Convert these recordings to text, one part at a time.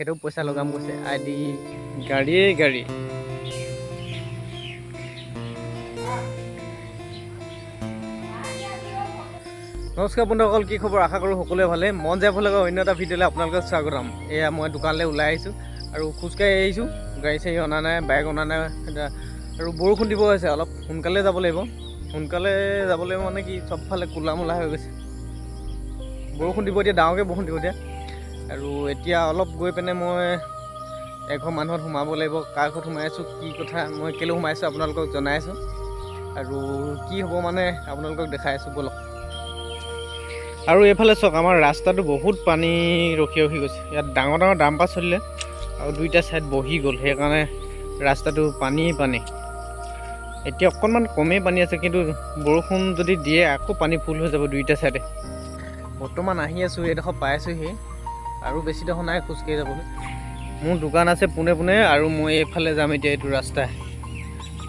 তেখেতেও পইচা লগাম কৈছে আইডি গাড়ীয়ে গাড়ী। নমস্কাৰ বন্ধুসকল, কি খবৰ? আশা কৰোঁ সকলোৱে ভালে। মন যায় ভালে অন্য এটা ভিডিঅ'লৈ আপোনালোকক স্বাগতম। এয়া মই দোকানলৈ ওলাই আহিছোঁ আৰু খোজকাঢ়ি আহিছোঁ, গাড়ী চাড়ী অনা নাই, বাইক অনা নাই আৰু বৰষুণ দিব হৈছে। অলপ সোনকালে যাব লাগিব মানে কি চবফালে ক'লা মলা হৈ গৈছে। বৰষুণ দিব এতিয়া, ডাঙৰকৈ বৰষুণ দিব এতিয়া। আৰু এতিয়া অলপ গৈ পিনে মই এঘৰ মানুহত সোমাব লাগিব। কাৰ ঘৰত সোমাই আছোঁ, কি কথা, মই কেলৈ সোমাইছোঁ আপোনালোকক জনাই আছোঁ আৰু কি হ'ব মানে আপোনালোকক দেখাই আছোঁ ব'লক। আৰু এইফালে চাওক, আমাৰ ৰাস্তাটো বহুত পানী ৰখি গৈছে। ইয়াত ডাঙৰ ডাঙৰ ডাম্পাৰ চলিলে আৰু দুইটা ছাইড বহি গ'ল, সেইকাৰণে ৰাস্তাটো পানী। এতিয়া অকণমান কমেই পানী আছে, কিন্তু বৰষুণ যদি দিয়ে আকৌ পানী ফুল হৈ যাব দুইটা ছাইডে। বৰ্তমান আহি আছোঁ, এইডোখৰ পাই আছোঁহি আৰু বেছি ডোখৰ নাই খোজকাঢ়ি যাবলৈ। মোৰ দোকান আছে পোনে পোনে আৰু মই এইফালে যাম এতিয়া, এইটো ৰাস্তা।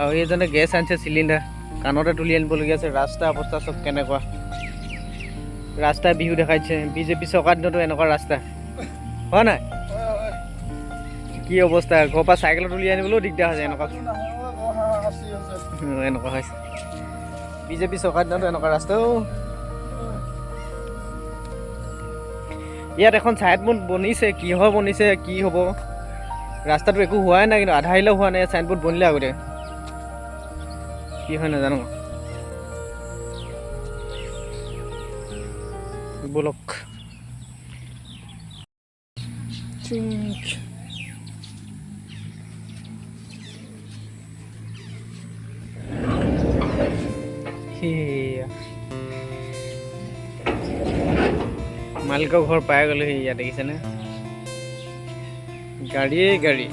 আৰু এইজনে গেছ আনিছে, চিলিণ্ডাৰ কাণতে তুলি আনিবলগীয়া আছে। ৰাস্তা অৱস্থা চব কেনেকুৱা, ৰাস্তাই বিহু দেখাইছে। বিজেপি চৰকাৰ দিনতো এনেকুৱা ৰাস্তা হয় নাই? কি অৱস্থা, ঘৰৰ পৰা চাইকেলত তুলি আনিবলৈও দিগদাৰ হৈছে। এনেকুৱা হৈছে বিজেপি চৰকাৰ দিনতো এনেকুৱা ৰাস্তা। ইয়াত এখন চাইনবোৰ্ড বনিছে, কিহৰ বনিছে কি হ'ব, ৰাস্তাটো একো হোৱাই নাই, কিন্তু আধা আহিলেও হোৱা নাই। চাইনবোৰ্ড বনিলে আগতে, কি হয় নাজানো। বলক মালিকৰ ঘৰ পাই গ'লো। ইয়াত দেখিছেনে, গাড়ীয়ে গাড়ী।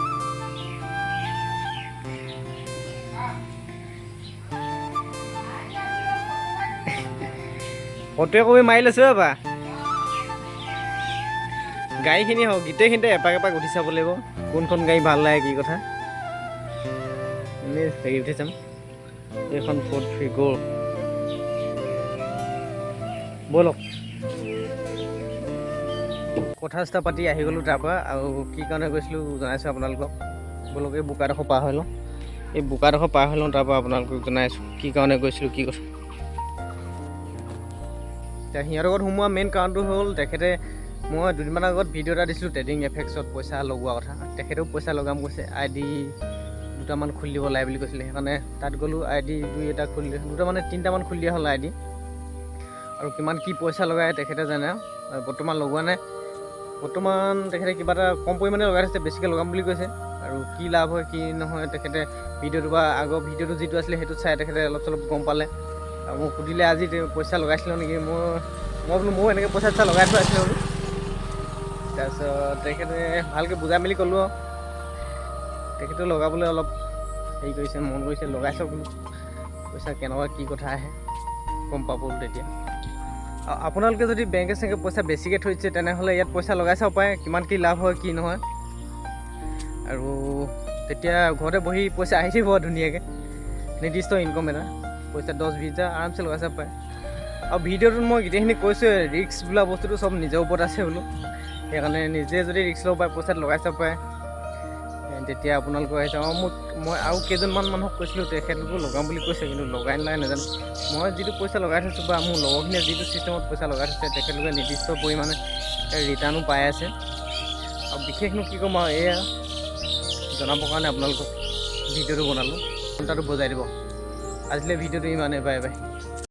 ফটোৱে কবি মাৰি লৈছোঁ বাবা। গাড়ীখিনি হওক, গোটেইখিনিতে এপাক এপাক উঠি চাব লাগিব, কোনখন গাড়ী ভাল লাগে কি কথা। এনেই হেৰি উঠি চাম, এইখন ফ'ৰ্ড ফিগৰ। ব'লক, কথা চথা পাতি আহি গ'লোঁ তাৰপৰা। আৰু কি কাৰণে গৈছিলোঁ জনাইছোঁ আপোনালোকক। ব'লক, এই বোকাডোখৰ পাৰ হৈ লওঁ, তাৰপৰা আপোনালোকক জনাইছোঁ কি কাৰণে গৈছিলোঁ, কি কথা। এতিয়া সিহঁতৰ লগত সোমোৱা মেইন কাৰণটো হ'ল, মই দুদিনমান আগত ভিডিঅ' এটা দিছিলোঁ ট্ৰেডিং এফেক্সত পইচা লগোৱা কথা। তেখেতেও পইচা লগাম কৈছে, আইডি দুটামান খুলি দিব লাগে বুলি কৈছিলে। সেইকাৰণে তাত গ'লোঁ, আইডি তিনিটামান খুলি দিয়া হ'ল আইডি। আৰু কিমান কি পইচা লগাই তেখেতে জানে। বৰ্তমান লগোৱা নাই, বৰ্তমান তেখেতে কিবা এটা কম পৰিমাণে লগাই থৈছে, বেছিকৈ লগাম বুলি কৈছে। আৰু কি লাভ হয় কি নহয়, তেখেতে ভিডিঅ'টো বা আগৰ ভিডিঅ'টো যিটো আছিলে সেইটোত চাই তেখেতে অলপ চলপ গম পালে। আৰু মোক সুধিলে আজি পইচা লগাইছিলোঁ নেকি, মই বোলো ময়ো এনেকৈ পইচা চইচা লগাই থোৱা আছিলোঁ বোলো। তাৰপিছত তেখেতে ভালকৈ বুজাই মেলি ক'লোঁ আৰু তেখেতেও লগাবলৈ অলপ হেৰি কৰিছে, মন কৰিছে, লগাই চাওক বোলো, পইচা কেনেকুৱা কি কথা আহে গম পাব তেতিয়া। আপোনালোকে যদি বেংকে চেংকে পইচা বেছিকৈ থৈছে, তেনেহ'লে ইয়াত পইচা লগাই চাব পাৰে, কিমান কি লাভ হয় কি নহয়। আৰু তেতিয়া ঘৰতে বহি পইচা আহি থাকিব ধুনীয়াকৈ, নিৰ্দিষ্ট ইনকম এটা, পইচা 10-20 হাজাৰ আৰামছে লগাই চাব পাৰে। আৰু ভিডিঅ'টোত মই গোটেইখিনি কৈছোঁ, ৰিস্ক বোলা বস্তুটো চব নিজৰ ওপৰত আছে বোলো। সেইকাৰণে নিজে যদি ৰিস্ক ল'ব পাৰে, পইচাত লগাই চাব পাৰে, তেতিয়া আপোনালোকৰ আহিছে। আৰু মই আৰু কেইজনমান মানুহক কৈছিলোঁ, তেখেতলোকো লগাম বুলি কৈছে, কিন্তু লগাই নাজানো। মই যিটো পইচা লগাই থৈছোঁ বা মোৰ লগৰখিনিয়ে যিটো চিষ্টেমত পইচা লগাই থৈছে, তেখেতলোকে নিৰ্দিষ্ট পৰিমাণে ৰিটাৰ্ণো পাই আছে। আৰু বিশেষনো কি ক'ম আৰু, এয়া জনাবৰ কাৰণে আপোনালোকক ভিডিঅ'টো বনালোঁ। ঘণ্টাটো বজাই দিব। আজিলৈ ভিডিঅ'টো ইমানেই, বাই বাই।